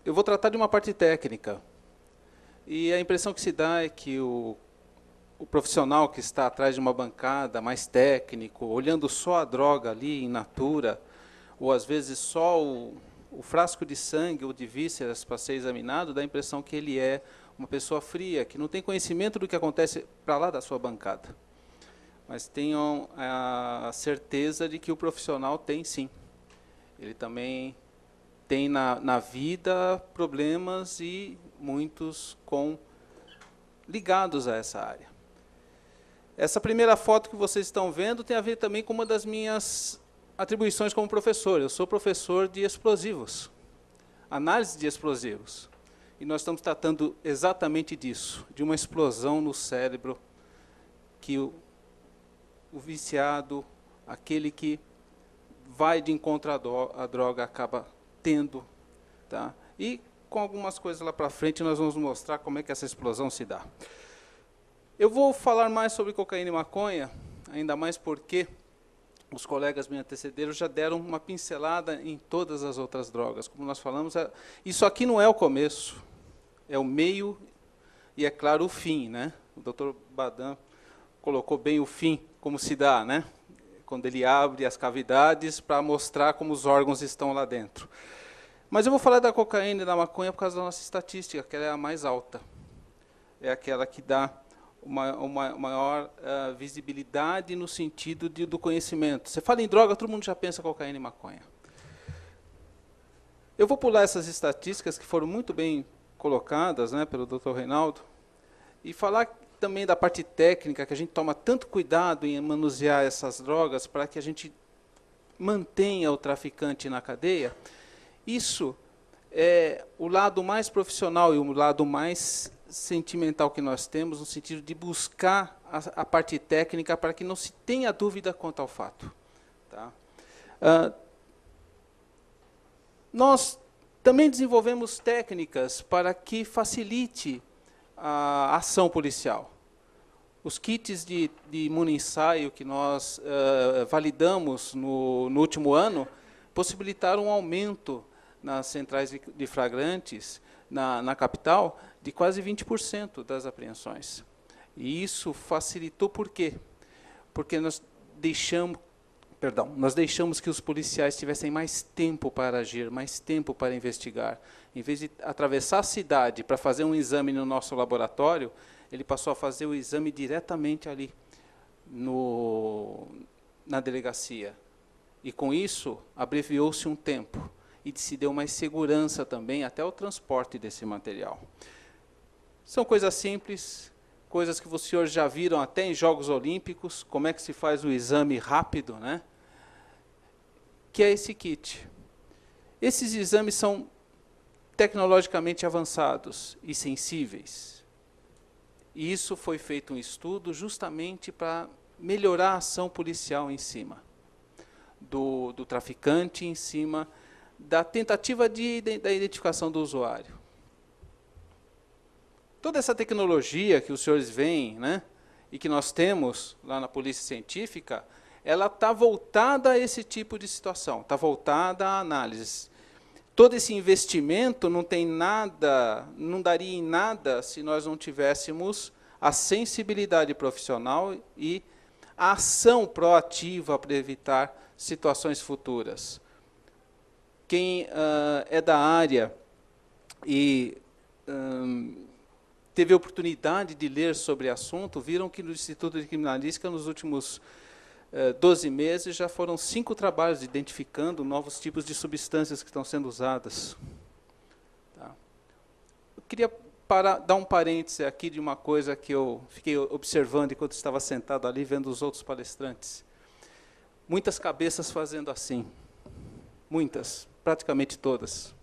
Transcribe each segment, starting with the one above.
eu vou tratar de uma parte técnica. E a impressão que se dá é que o profissional que está atrás de uma bancada, mais técnico, olhando só a droga ali in natura, ou às vezes só o frasco de sangue ou de vísceras para ser examinado, dá a impressão que ele é uma pessoa fria, que não tem conhecimento do que acontece para lá da sua bancada. Mas tenham a certeza de que o profissional tem sim. Ele também tem na vida problemas e muitos ligados a essa área. Essa primeira foto que vocês estão vendo tem a ver também com uma das minhas atribuições como professor. Eu sou professor de explosivos, análise de explosivos. E nós estamos tratando exatamente disso, de uma explosão no cérebro que o viciado, aquele que vai de encontro à droga, acaba tendo. Tá? E com algumas coisas lá para frente, nós vamos mostrar como é que essa explosão se dá. Eu vou falar mais sobre cocaína e maconha, ainda mais porque os colegas me antecederam já deram uma pincelada em todas as outras drogas. Como nós falamos, isso aqui não é o começo, é o meio e, é claro, o fim. Né? O Dr. Badan colocou bem o fim, como se dá, né? Quando ele abre as cavidades para mostrar como os órgãos estão lá dentro. Mas eu vou falar da cocaína e da maconha por causa da nossa estatística, que ela é a mais alta. É aquela que dá uma maior visibilidade no sentido do conhecimento. Você fala em droga, todo mundo já pensa cocaína e maconha. Eu vou pular essas estatísticas que foram muito bem colocadas, né, pelo Dr. Reinaldo, e falar também da parte técnica, que a gente toma tanto cuidado em manusear essas drogas para que a gente mantenha o traficante na cadeia. Isso é o lado mais profissional e o lado mais sentimental que nós temos, no sentido de buscar a parte técnica para que não se tenha dúvida quanto ao fato. Tá? Nós também desenvolvemos técnicas para que facilite a ação policial. Os kits de imunoensaio que nós validamos no último ano possibilitaram um aumento nas centrais de flagrantes na capital de quase 20% das apreensões. E isso facilitou por quê? Porque nós deixamos que os policiais tivessem mais tempo para agir, mais tempo para investigar. Em vez de atravessar a cidade para fazer um exame no nosso laboratório, ele passou a fazer o exame diretamente ali na delegacia. E com isso, abreviou-se um tempo e se deu mais segurança também até o transporte desse material. São coisas simples, coisas que os senhores já viram até em Jogos Olímpicos, como é que se faz o exame rápido, né? Que é esse kit. Esses exames são tecnologicamente avançados e sensíveis. E isso foi feito um estudo justamente para melhorar a ação policial em cima do traficante, em cima da tentativa da identificação do usuário. Toda essa tecnologia que os senhores veem, né, e que nós temos lá na Polícia Científica, ela está voltada a esse tipo de situação, está voltada à análise. Todo esse investimento não tem nada, não daria em nada se nós não tivéssemos a sensibilidade profissional e a ação proativa para evitar situações futuras. Quem é da área e teve a oportunidade de ler sobre o assunto, viram que no Instituto de Criminalística, nos últimos 12 meses, já foram 5 trabalhos identificando novos tipos de substâncias que estão sendo usadas. Tá? Eu queria dar um parêntese aqui de uma coisa que eu fiquei observando enquanto estava sentado ali, vendo os outros palestrantes. Muitas cabeças fazendo assim. Muitas, praticamente todas.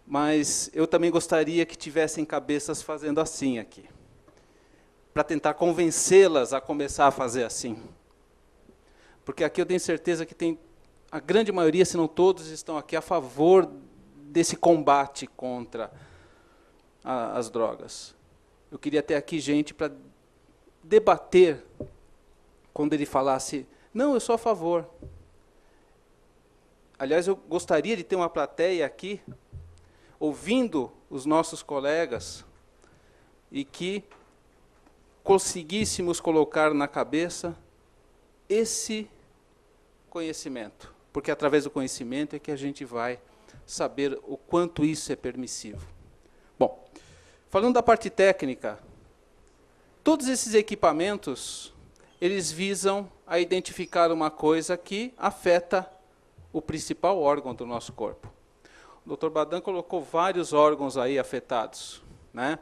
Mas eu também gostaria que tivessem cabeças fazendo assim aqui, para tentar convencê-las a começar a fazer assim. Porque aqui eu tenho certeza que tem a grande maioria, se não todos, estão aqui a favor desse combate contra as drogas. Eu queria ter aqui gente para debater, quando ele falasse, não, eu sou a favor. Aliás, eu gostaria de ter uma plateia aqui, ouvindo os nossos colegas e que conseguíssemos colocar na cabeça esse conhecimento, porque através do conhecimento é que a gente vai saber o quanto isso é permissivo. Bom, falando da parte técnica, todos esses equipamentos, eles visam a identificar uma coisa que afeta o principal órgão do nosso corpo. O Dr. Badan colocou vários órgãos aí afetados, né?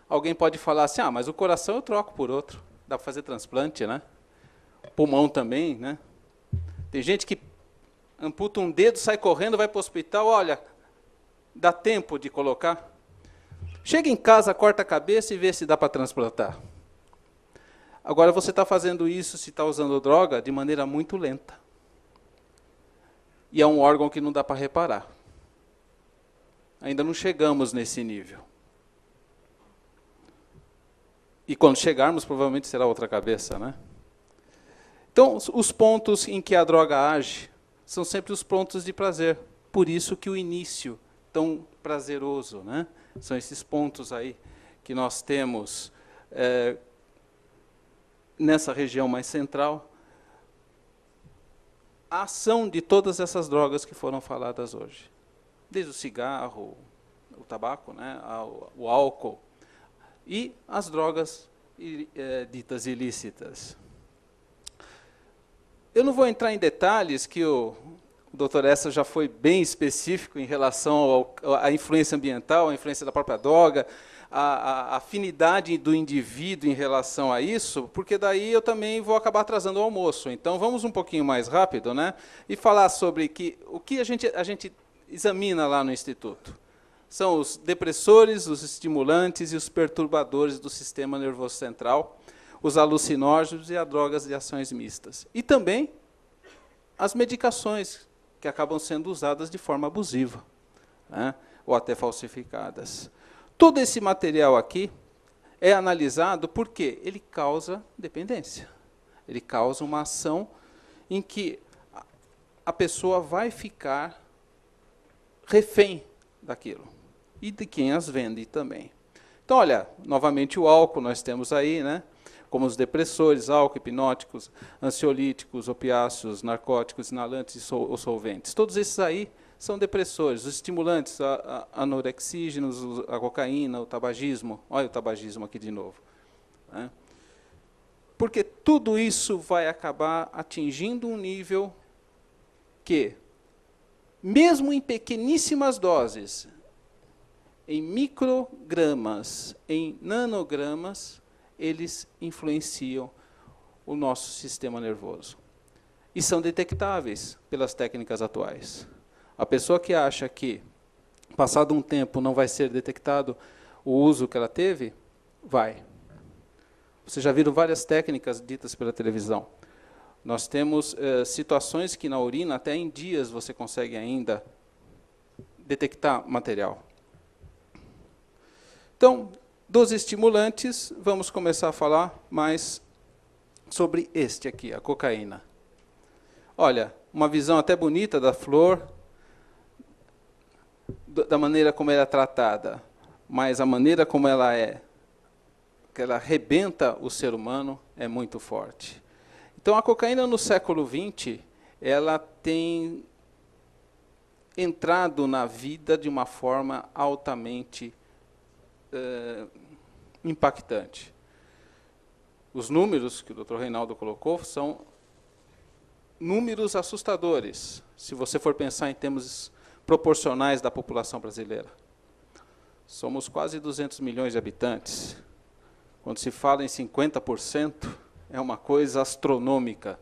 Alguém pode falar assim, ah, mas o coração eu troco por outro. Dá para fazer transplante, né? Pulmão também, né? Tem gente que amputa um dedo, sai correndo, vai para o hospital, olha, dá tempo de colocar. Chega em casa, corta a cabeça e vê se dá para transplantar. Agora, você está fazendo isso, se está usando droga, de maneira muito lenta. E é um órgão que não dá para reparar. Ainda não chegamos nesse nível. E quando chegarmos, provavelmente será outra cabeça, né? Então, os pontos em que a droga age são sempre os pontos de prazer. Por isso que o início tão prazeroso, né? São esses pontos aí que nós temos nessa região mais central. A ação de todas essas drogas que foram faladas hoje. Desde o cigarro, o tabaco, né? O álcool, e as drogas ditas ilícitas. Eu não vou entrar em detalhes, que o Dr. Essa já foi bem específico em relação à influência ambiental, à influência da própria droga, a afinidade do indivíduo em relação a isso, porque daí eu também vou acabar atrasando o almoço. Então, vamos um pouquinho mais rápido, né? E falar sobre o que a gente examina lá no Instituto. São os depressores, os estimulantes e os perturbadores do sistema nervoso central, os alucinógenos e as drogas de ações mistas. E também as medicações, que acabam sendo usadas de forma abusiva, né? Ou até falsificadas. Todo esse material aqui é analisado porque ele causa dependência. Ele causa uma ação em que a pessoa vai ficar refém daquilo. E de quem as vende também. Então, olha, novamente o álcool nós temos aí, né? Como os depressores, álcool, hipnóticos, ansiolíticos, opiáceos, narcóticos, inalantes ou solventes. Todos esses aí são depressores. Os estimulantes, anorexígenos, a cocaína, o tabagismo. Olha o tabagismo aqui de novo, né? Porque tudo isso vai acabar atingindo um nível que, mesmo em pequeníssimas doses, em microgramas, em nanogramas, eles influenciam o nosso sistema nervoso. E são detectáveis pelas técnicas atuais. A pessoa que acha que, passado um tempo, não vai ser detectado o uso que ela teve, vai. Vocês já viram várias técnicas ditas pela televisão. Nós temos situações que na urina, até em dias, você consegue ainda detectar material. Então, dos estimulantes, vamos começar a falar mais sobre este aqui, a cocaína. Olha, uma visão até bonita da flor, da maneira como ela é tratada, mas a maneira como ela é, que ela arrebenta o ser humano, é muito forte. Então, a cocaína no século XX, ela tem entrado na vida de uma forma altamente impactante. Os números que o Dr. Reinaldo colocou são números assustadores, se você for pensar em termos proporcionais da população brasileira. Somos quase 200 milhões de habitantes. Quando se fala em 50%, é uma coisa astronômica.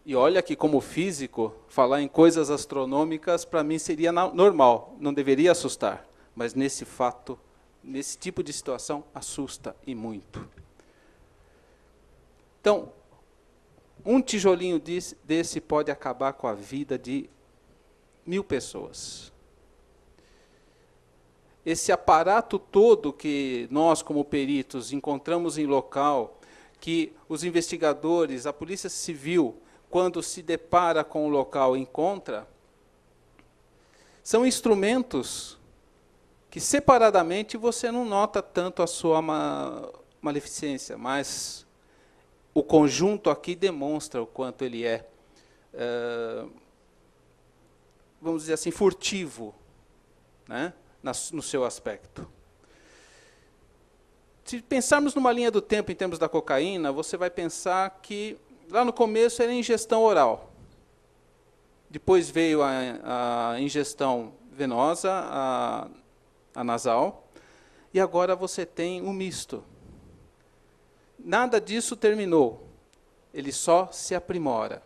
E olha que, como físico, falar em coisas astronômicas, para mim, seria normal, não deveria assustar. Mas, nesse fato, nesse tipo de situação, assusta e muito. Então, um tijolinho desse pode acabar com a vida de 1000 pessoas. Esse aparato todo que nós, como peritos, encontramos em local, que os investigadores, a Polícia Civil, quando se depara com o local, encontra, são instrumentos que separadamente você não nota tanto a sua maleficência, mas o conjunto aqui demonstra o quanto ele é, vamos dizer assim, furtivo, né, no seu aspecto. Se pensarmos numa linha do tempo em termos da cocaína, você vai pensar que, lá no começo, era ingestão oral. Depois veio a ingestão venosa, a nasal, e agora você tem o misto. Nada disso terminou, ele só se aprimora.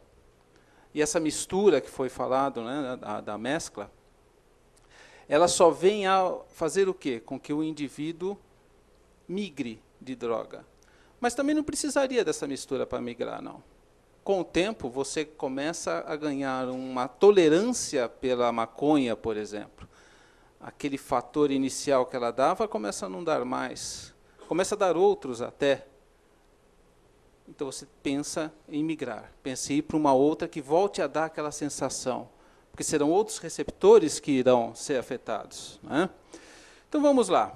E essa mistura que foi falado, né, da mescla, ela só vem a fazer o quê? Com que o indivíduo migre de droga. Mas também não precisaria dessa mistura para migrar, não. Com o tempo, você começa a ganhar uma tolerância pela maconha, por exemplo. Aquele fator inicial que ela dava começa a não dar mais. Começa a dar outros até. Então você pensa em migrar, pensa em ir para uma outra que volte a dar aquela sensação. Porque serão outros receptores que irão ser afetados, né? Então vamos lá.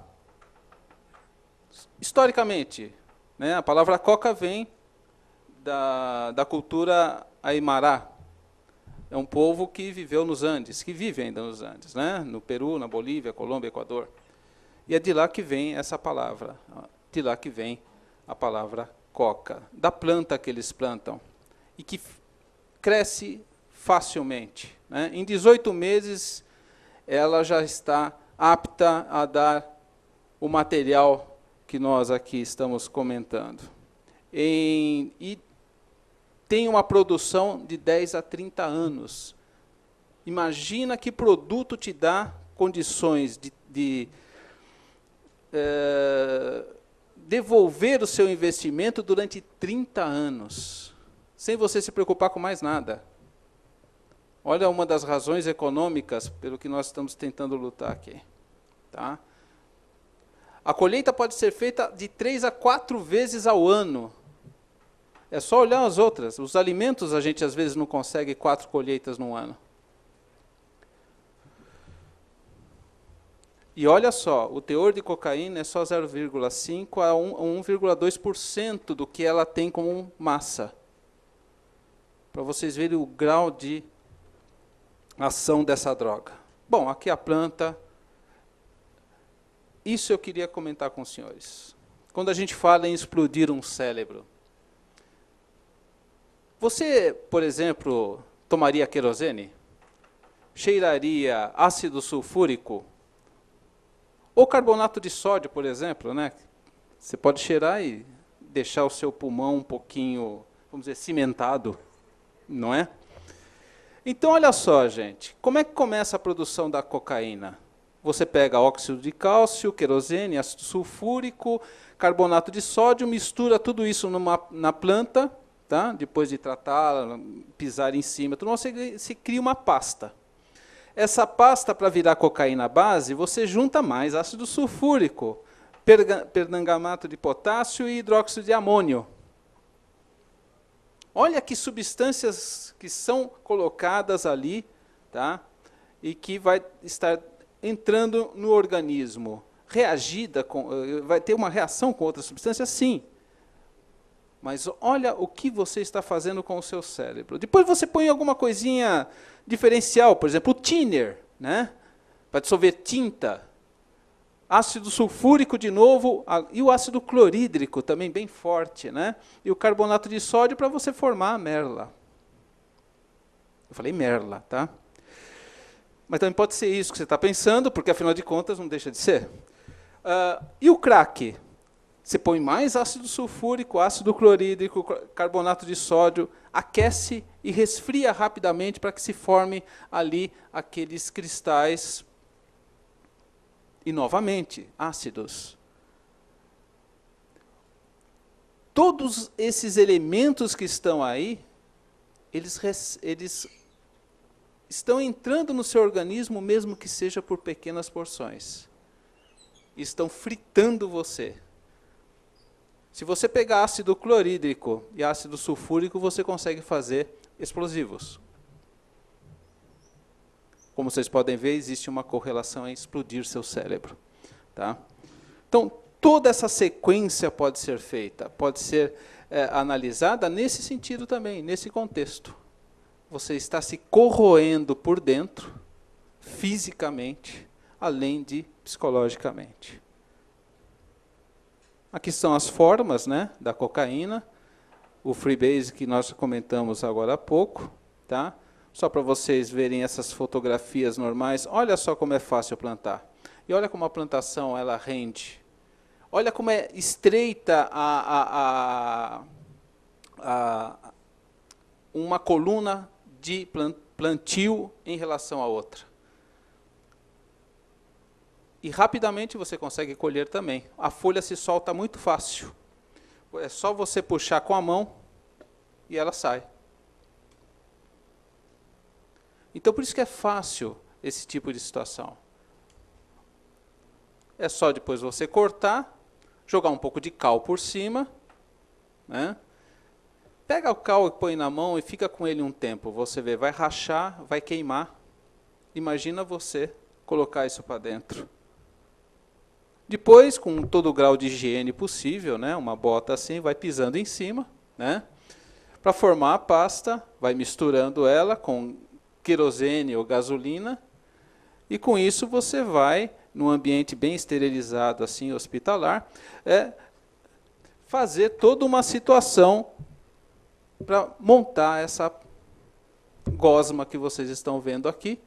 Historicamente, né, a palavra coca vem da cultura Aymara. É um povo que viveu nos Andes, que vive ainda nos Andes, né, no Peru, na Bolívia, Colômbia, Equador. E é de lá que vem essa palavra, de lá que vem a palavra coca, da planta que eles plantam, e que cresce facilmente, né? Em 18 meses, ela já está apta a dar o material que nós aqui estamos comentando. E tem uma produção de 10 a 30 anos. Imagina que produto te dá condições de devolver o seu investimento durante 30 anos, sem você se preocupar com mais nada. Olha uma das razões econômicas pelo que nós estamos tentando lutar aqui. Tá? A colheita pode ser feita de 3 a 4 vezes ao ano. É só olhar as outras. Os alimentos a gente às vezes não consegue 4 colheitas num ano. E olha só, o teor de cocaína é só 0,5 a 1,2% do que ela tem como massa. Para vocês verem o grau de ação dessa droga. Bom, aqui a planta. Isso eu queria comentar com os senhores. Quando a gente fala em explodir um cérebro, você, por exemplo, tomaria querosene? Cheiraria ácido sulfúrico? Ou carbonato de sódio, por exemplo, né? Você pode cheirar e deixar o seu pulmão um pouquinho, vamos dizer, cimentado, não é? Então, olha só, gente, como é que começa a produção da cocaína? Você pega óxido de cálcio, querosene, ácido sulfúrico, carbonato de sódio, mistura tudo isso na planta, tá? Depois de tratá-la, pisar em cima, tudo, você cria uma pasta. Essa pasta, para virar cocaína base, você junta mais ácido sulfúrico, permanganato de potássio e hidróxido de amônio. Olha que substâncias que são colocadas ali, tá? E que vai estar entrando no organismo. Vai ter uma reação com outras substâncias? Sim. Mas olha o que você está fazendo com o seu cérebro. Depois você põe alguma coisinha diferencial, por exemplo, o thinner, né? Para dissolver tinta. Ácido sulfúrico de novo, e o ácido clorídrico também bem forte, né? E o carbonato de sódio para você formar a merla. Eu falei merla, tá? Mas também pode ser isso que você está pensando, porque afinal de contas não deixa de ser. E o crack? Você põe mais ácido sulfúrico, ácido clorídrico, carbonato de sódio, aquece e resfria rapidamente para que se forme ali aqueles cristais e, novamente, ácidos. Todos esses elementos que estão aí, eles estão entrando no seu organismo, mesmo que seja por pequenas porções. Estão fritando você. Se você pegar ácido clorídrico e ácido sulfúrico, você consegue fazer explosivos. como vocês podem ver, existe uma correlação em explodir seu cérebro. Tá? Então, toda essa sequência pode ser feita, pode ser analisada nesse sentido também, nesse contexto. Você está se corroendo por dentro, fisicamente, além de psicologicamente. Aqui são as formas, né, da cocaína, o freebase que nós comentamos agora há pouco, tá? Só para vocês verem essas fotografias normais, olha só como é fácil plantar. E olha como a plantação ela rende. Olha como é estreita uma coluna de plantio em relação à outra. E rapidamente você consegue colher também. A folha se solta muito fácil. É só você puxar com a mão e ela sai. Então, por isso que é fácil esse tipo de situação. É só depois você cortar, jogar um pouco de cal por cima, né? Pega o cal e põe na mão e fica com ele um tempo. Você vê, vai rachar, vai queimar. Imagina você colocar isso para dentro. Depois, com todo o grau de higiene possível, né, uma bota assim, vai pisando em cima, né, para formar a pasta, vai misturando ela com querosene ou gasolina, e com isso você vai, num ambiente bem esterilizado, assim, hospitalar, fazer toda uma situação para montar essa gosma que vocês estão vendo aqui,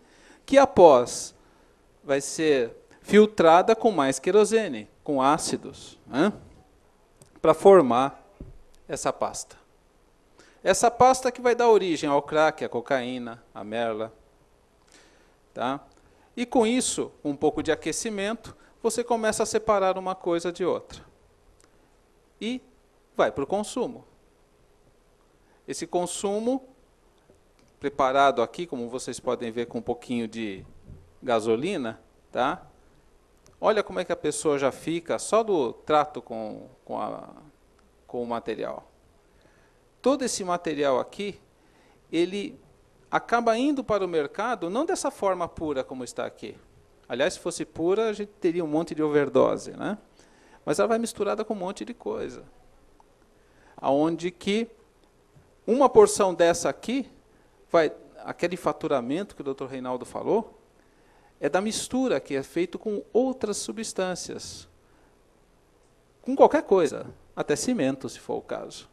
que após vai ser filtrada com mais querosene, com ácidos, né, para formar essa pasta. Essa pasta que vai dar origem ao crack, à cocaína, à merla. Tá? E com isso, um pouco de aquecimento, você começa a separar uma coisa de outra. E vai para o consumo. Esse consumo, preparado aqui, como vocês podem ver com um pouquinho de gasolina, tá? Olha como é que a pessoa já fica só do trato com o material. Todo esse material aqui, ele acaba indo para o mercado, não dessa forma pura como está aqui. Aliás, se fosse pura, a gente teria um monte de overdose, né? Mas ela vai misturada com um monte de coisa. Aonde que uma porção dessa aqui, aquele faturamento que o Dr. Reinaldo falou, é da mistura que é feito com outras substâncias. Com qualquer coisa, até cimento, se for o caso.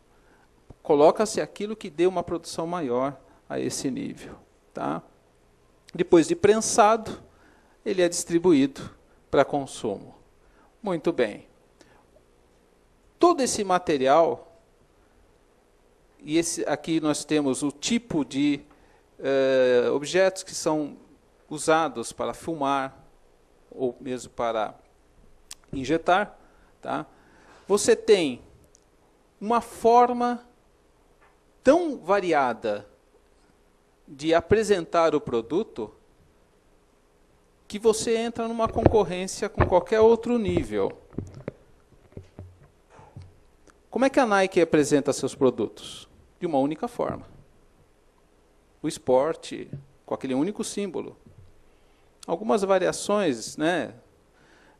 Coloca-se aquilo que dê uma produção maior a esse nível. Tá? Depois de prensado, ele é distribuído para consumo. Muito bem. Todo esse material, e aqui nós temos o tipo de objetos que são usados para fumar, ou mesmo para injetar, tá? Você tem uma forma tão variada de apresentar o produto que você entra numa concorrência com qualquer outro nível. Como é que a Nike apresenta seus produtos? De uma única forma. O esporte, com aquele único símbolo. Algumas variações, né,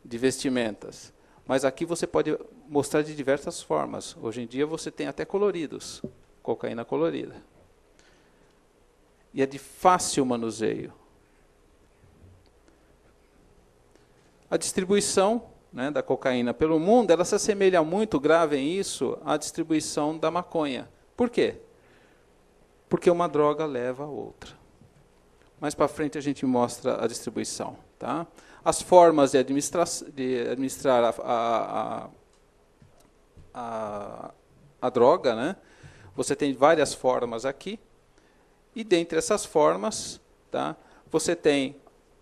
de vestimentas, mas aqui você pode mostrar de diversas formas. Hoje em dia você tem até coloridos, cocaína colorida. E é de fácil manuseio. A distribuição, né, da cocaína pelo mundo, ela se assemelha muito, gravem isso, à distribuição da maconha. Por quê? Porque uma droga leva a outra. Mais para frente a gente mostra a distribuição. Tá? As formas de administrar a droga, né? Você tem várias formas aqui, e dentre essas formas, tá, você tem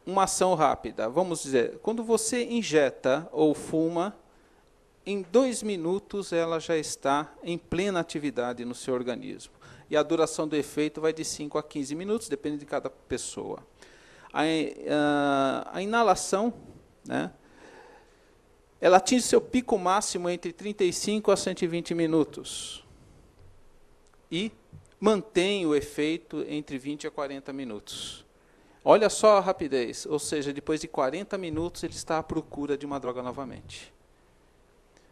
uma ação rápida. Vamos dizer, quando você injeta ou fuma, em 2 minutos ela já está em plena atividade no seu organismo. E a duração do efeito vai de 5 a 15 minutos, depende de cada pessoa. A inalação, né, ela atinge seu pico máximo entre 35 a 120 minutos. E mantém o efeito entre 20 a 40 minutos. Olha só a rapidez, ou seja, depois de 40 minutos ele está à procura de uma droga novamente.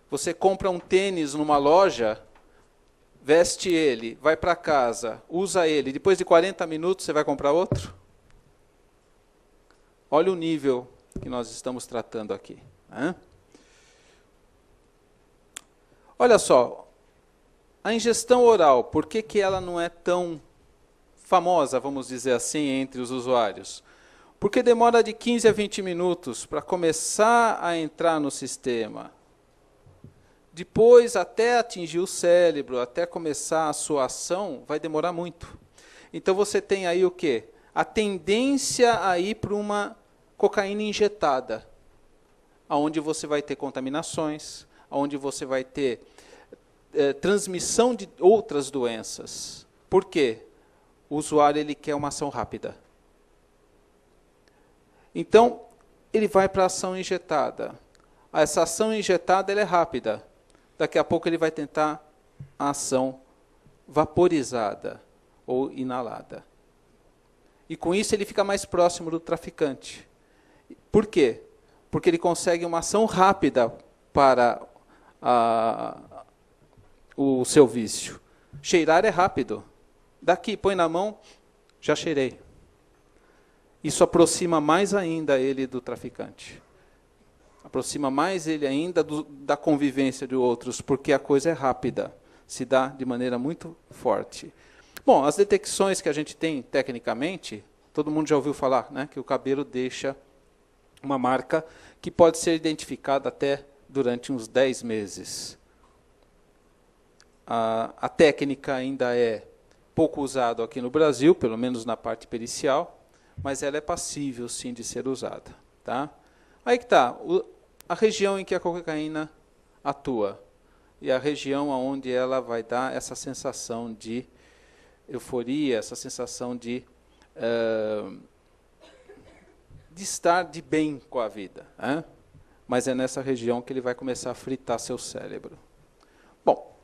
Você compra um tênis numa loja, veste ele, vai para casa, usa ele, depois de 40 minutos você vai comprar outro? Olha o nível que nós estamos tratando aqui. Né? Olha só, a ingestão oral, por que ela não é tão famosa, vamos dizer assim, entre os usuários? Porque demora de 15 a 20 minutos para começar a entrar no sistema. Depois, até atingir o cérebro, até começar a sua ação, vai demorar muito. Então você tem aí o quê? A tendência a ir para uma cocaína injetada, onde você vai ter contaminações, onde você vai ter transmissão de outras doenças. Por quê? O usuário ele quer uma ação rápida. Então, ele vai para a ação injetada. Essa ação injetada ela é rápida. Daqui a pouco ele vai tentar a ação vaporizada ou inalada. E com isso ele fica mais próximo do traficante. Por quê? Porque ele consegue uma ação rápida para o seu vício. Cheirar é rápido. Daqui, põe na mão, já cheirei. Isso aproxima mais ainda ele do traficante. Aproxima mais ele ainda da convivência de outros, porque a coisa é rápida, se dá de maneira muito forte. Bom, as detecções que a gente tem tecnicamente, todo mundo já ouviu falar, né, que o cabelo deixa uma marca que pode ser identificada até durante uns 10 meses. A técnica ainda é pouco usada aqui no Brasil, pelo menos na parte pericial, mas ela é passível, sim, de ser usada. Tá? Aí que está, a região em que a cocaína atua, e a região onde ela vai dar essa sensação de euforia, essa sensação de estar de bem com a vida. Né? Mas é nessa região que ele vai começar a fritar seu cérebro. Bom,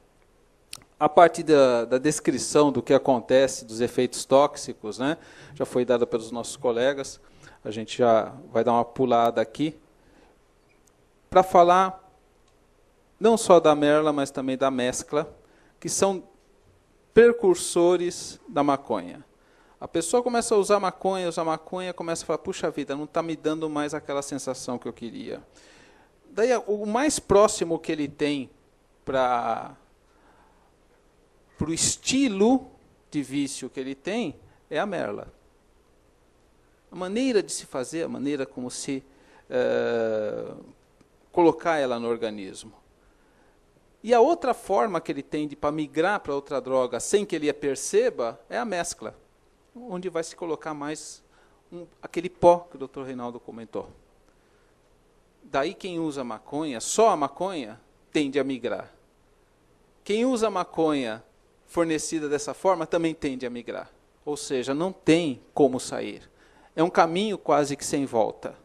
a parte da descrição do que acontece, dos efeitos tóxicos, né, já foi dada pelos nossos colegas, a gente já vai dar uma pulada aqui, para falar não só da merla, mas também da mescla, que são precursores da maconha. A pessoa começa a usar maconha, começa a falar, puxa vida, não está me dando mais aquela sensação que eu queria. Daí, o mais próximo que ele tem para o estilo de vício que ele tem é a merla. A maneira de se fazer, a maneira como se colocar ela no organismo. E a outra forma que ele tem para migrar para outra droga sem que ele a perceba é a mescla, onde vai se colocar mais aquele pó que o Dr. Reinaldo comentou. Daí quem usa maconha, só a maconha, tende a migrar. Quem usa maconha fornecida dessa forma também tende a migrar. Ou seja, não tem como sair. É um caminho quase que sem volta.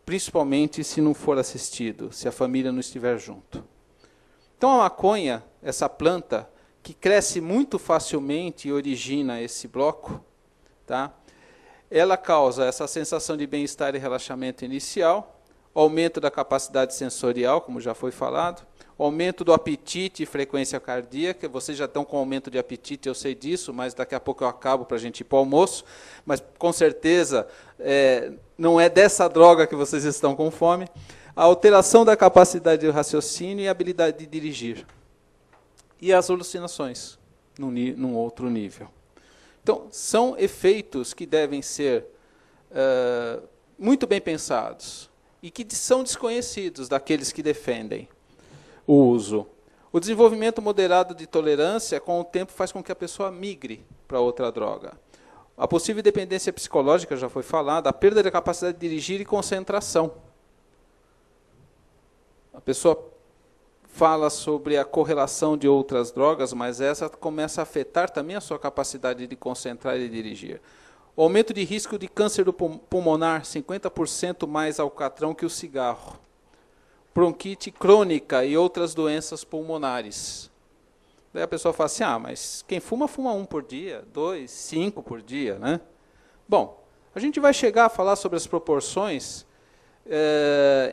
Principalmente se não for assistido, se a família não estiver junto. Então a maconha, essa planta, que cresce muito facilmente e origina esse bloco, tá? Ela causa essa sensação de bem-estar e relaxamento inicial, aumento da capacidade sensorial, como já foi falado, aumento do apetite e frequência cardíaca. Vocês já estão com aumento de apetite, eu sei disso, mas daqui a pouco eu acabo para a gente ir para o almoço. Mas, com certeza, não é dessa droga que vocês estão com fome. A alteração da capacidade de raciocínio e a habilidade de dirigir. E as alucinações, num outro nível. Então, são efeitos que devem ser muito bem pensados e que são desconhecidos daqueles que defendem o uso. O desenvolvimento moderado de tolerância, com o tempo, faz com que a pessoa migre para outra droga. A possível dependência psicológica, já foi falada, a perda da capacidade de dirigir e concentração. A pessoa fala sobre a correlação de outras drogas, mas essa começa a afetar também a sua capacidade de concentrar e dirigir. O aumento de risco de câncer do pulmonar, 50% mais alcatrão que o cigarro. Bronquite crônica e outras doenças pulmonares. Daí a pessoa fala assim, mas quem fuma, fuma 1 por dia, 2, 5 por dia, né? Bom, A gente vai chegar a falar sobre as proporções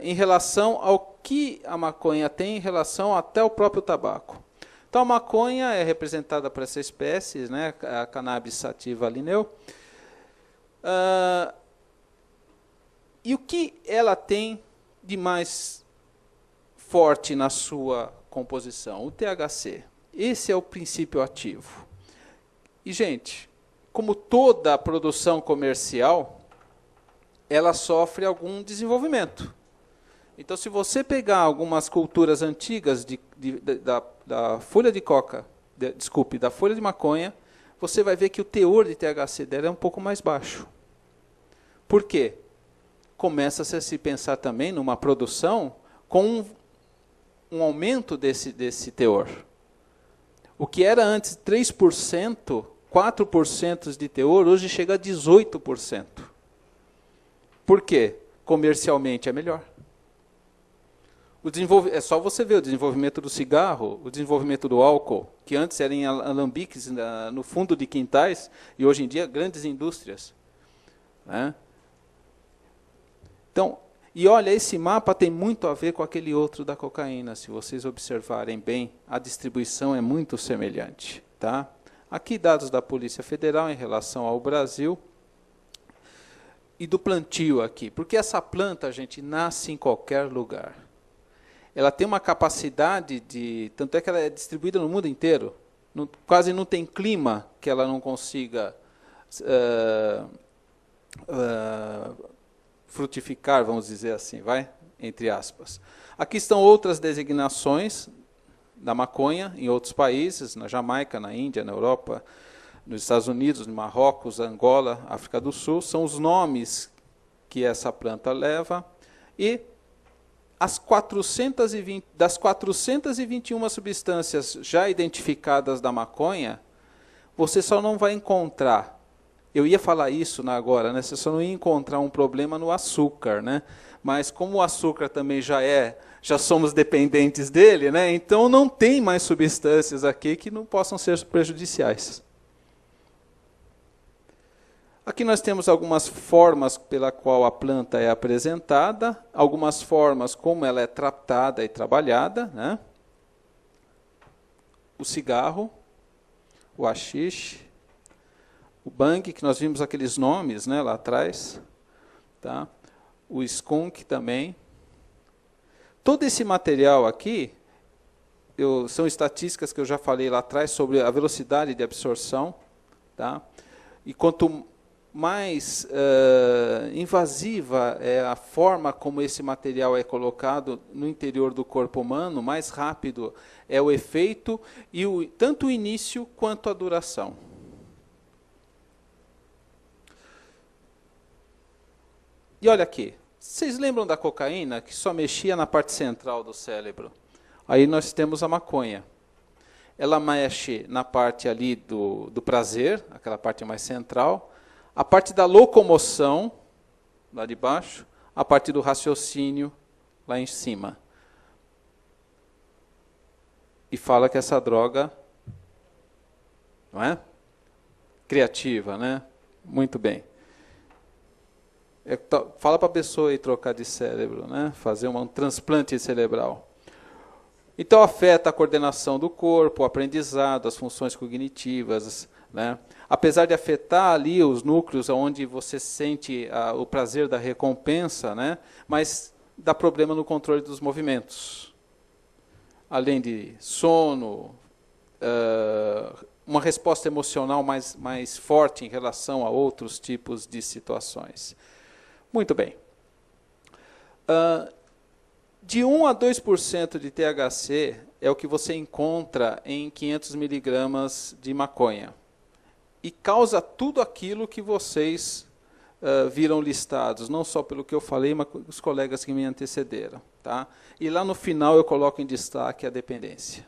em relação ao que a maconha tem em relação até o próprio tabaco. Então, a maconha é representada por essa espécie, né, a Cannabis sativa lineu. E o que ela tem de mais forte na sua composição? O THC. Esse é o princípio ativo. E, gente, como toda produção comercial, ela sofre algum desenvolvimento. Então, se você pegar algumas culturas antigas da folha de coca, da folha de maconha, você vai ver que o teor de THC dela é um pouco mais baixo. Por quê? Começa-se a se pensar também numa produção com um aumento desse teor. O que era antes 3%, 4% de teor, hoje chega a 18%. Por quê? Comercialmente é melhor. É só você ver o desenvolvimento do cigarro, o desenvolvimento do álcool, que antes era em alambiques no fundo de quintais, e hoje em dia grandes indústrias. Né? Então, e olha, esse mapa tem muito a ver com aquele outro da cocaína. Se vocês observarem bem, a distribuição é muito semelhante. Tá? Aqui dados da Polícia Federal em relação ao Brasil e do plantio aqui. Porque essa planta, gente, nasce em qualquer lugar. Ela tem uma capacidade de... Tanto é que ela é distribuída no mundo inteiro. Quase não tem clima que ela não consiga frutificar, vamos dizer assim, vai? Entre aspas. Aqui estão outras designações da maconha em outros países, na Jamaica, na Índia, na Europa, nos Estados Unidos, no Marrocos, Angola, África do Sul. São os nomes que essa planta leva. E das 421 substâncias já identificadas da maconha, você só não vai encontrar, eu ia falar isso agora, né, você só não ia encontrar um problema no açúcar, né, mas como o açúcar também já somos dependentes dele, né, então não tem mais substâncias aqui que não possam ser prejudiciais. Aqui nós temos algumas formas pela qual a planta é apresentada, algumas formas como ela é tratada e trabalhada, né? O cigarro, o haxixe, o bang, que nós vimos aqueles nomes, né, lá atrás, tá? O skunk também. Todo esse material aqui, são estatísticas que eu já falei lá atrás sobre a velocidade de absorção, tá? E quanto mais invasiva é a forma como esse material é colocado no interior do corpo humano, mais rápido é o efeito, e tanto o início quanto a duração. E olha aqui, vocês lembram da cocaína, que só mexia na parte central do cérebro? Aí nós temos a maconha. Ela mexe na parte ali do prazer, aquela parte mais central, a parte da locomoção, lá de baixo, a parte do raciocínio, lá em cima. E fala que essa droga, não é? Criativa, né? Muito bem. Fala para a pessoa aí trocar de cérebro, né? Fazer um transplante cerebral. Então afeta a coordenação do corpo, o aprendizado, as funções cognitivas, né? Apesar de afetar ali os núcleos onde você sente o prazer da recompensa, né? Mas dá problema no controle dos movimentos. Além de sono, uma resposta emocional mais forte em relação a outros tipos de situações. Muito bem. De 1 a 2% de THC é o que você encontra em 500 miligramas de maconha. E causa tudo aquilo que vocês viram listados, não só pelo que eu falei, mas os colegas que me antecederam. Tá? E lá no final eu coloco em destaque a dependência.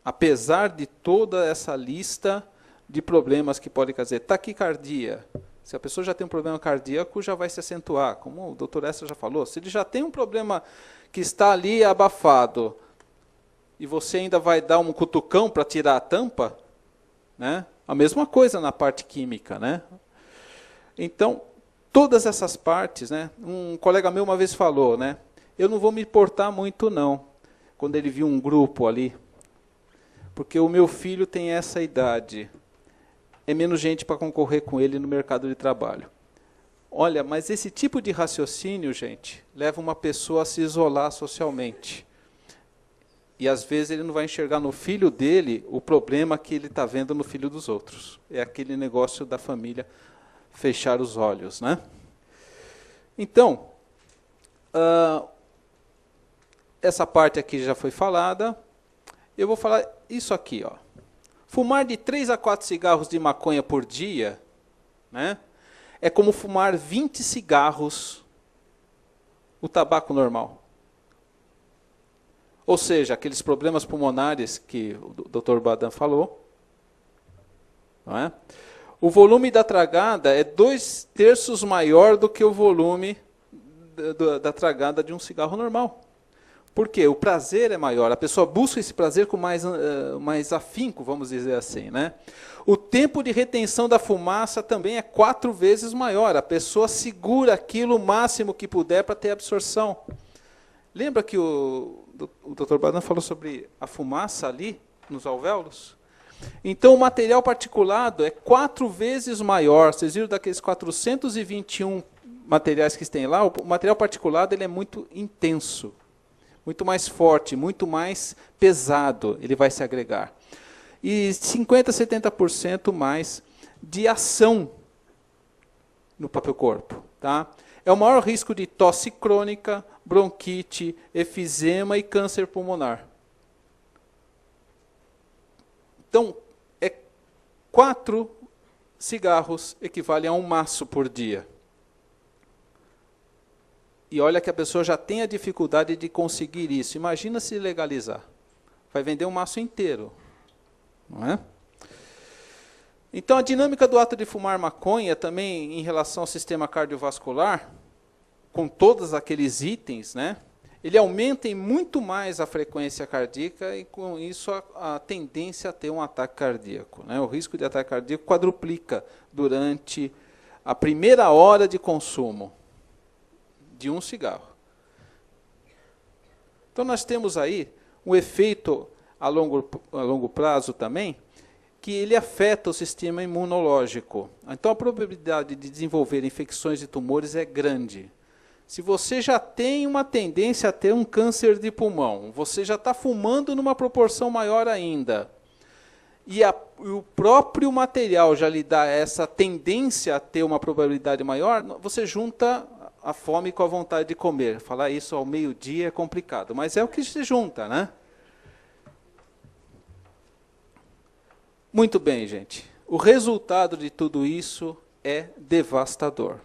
Apesar de toda essa lista de problemas que pode trazer, taquicardia. Se a pessoa já tem um problema cardíaco, já vai se acentuar, como o doutor Essa já falou. Se ele já tem um problema que está ali abafado, e você ainda vai dar um cutucão para tirar a tampa, né? A mesma coisa na parte química, né? Então, todas essas partes, né? Um colega meu uma vez falou, né? Eu não vou me importar muito, não, quando ele viu um grupo ali, porque o meu filho tem essa idade, é menos gente para concorrer com ele no mercado de trabalho. Olha, mas esse tipo de raciocínio, gente, leva uma pessoa a se isolar socialmente. E, às vezes, ele não vai enxergar no filho dele o problema que ele está vendo no filho dos outros. É aquele negócio da família fechar os olhos, né? Então, essa parte aqui já foi falada. Eu vou falar isso aqui, ó. Fumar de 3 a 4 cigarros de maconha por dia, né, é como fumar 20 cigarros o tabaco normal. Ou seja, aqueles problemas pulmonares que o Dr. Badan falou. Não é? O volume da tragada é 2/3 maior do que o volume da tragada de um cigarro normal. Por quê? O prazer é maior, a pessoa busca esse prazer com mais afinco, vamos dizer assim, né? O tempo de retenção da fumaça também é 4 vezes maior, a pessoa segura aquilo o máximo que puder para ter absorção. Lembra que o Dr. Badan falou sobre a fumaça ali, nos alvéolos? Então, o material particulado é 4 vezes maior. Vocês viram daqueles 421 materiais que tem lá? O material particulado ele é muito intenso, muito mais forte, muito mais pesado, ele vai se agregar. E 50% a 70% mais de ação no próprio corpo. Tá? É o maior risco de tosse crônica, bronquite, efizema e câncer pulmonar. Então, 4 cigarros equivalem a um maço por dia. E olha que a pessoa já tem a dificuldade de conseguir isso. Imagina se legalizar. Vai vender um maço inteiro. Não é? Então, a dinâmica do ato de fumar maconha, também em relação ao sistema cardiovascular, com todos aqueles itens, né, ele aumenta em muito mais a frequência cardíaca e, com isso, a tendência a ter um ataque cardíaco. Né? O risco de ataque cardíaco quadruplica durante a primeira hora de consumo de um cigarro. Então, nós temos aí um efeito a longo prazo também, que ele afeta o sistema imunológico. Então, a probabilidade de desenvolver infecções e tumores é grande. Se você já tem uma tendência a ter um câncer de pulmão, você já está fumando numa proporção maior ainda, e o próprio material já lhe dá essa tendência a ter uma probabilidade maior, você junta a fome com a vontade de comer. Falar isso ao meio-dia é complicado, mas é o que se junta, né? Muito bem, gente. O resultado de tudo isso é devastador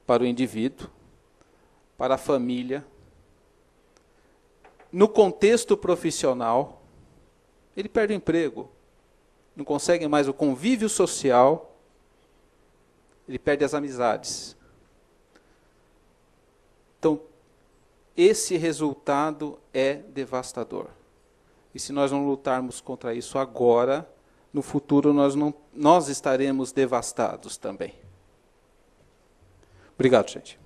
para o indivíduo, para a família. No contexto profissional, ele perde o emprego, não consegue mais o convívio social, ele perde as amizades. Então, esse resultado é devastador. E se nós não lutarmos contra isso agora, no futuro nós estaremos devastados também. Obrigado, gente.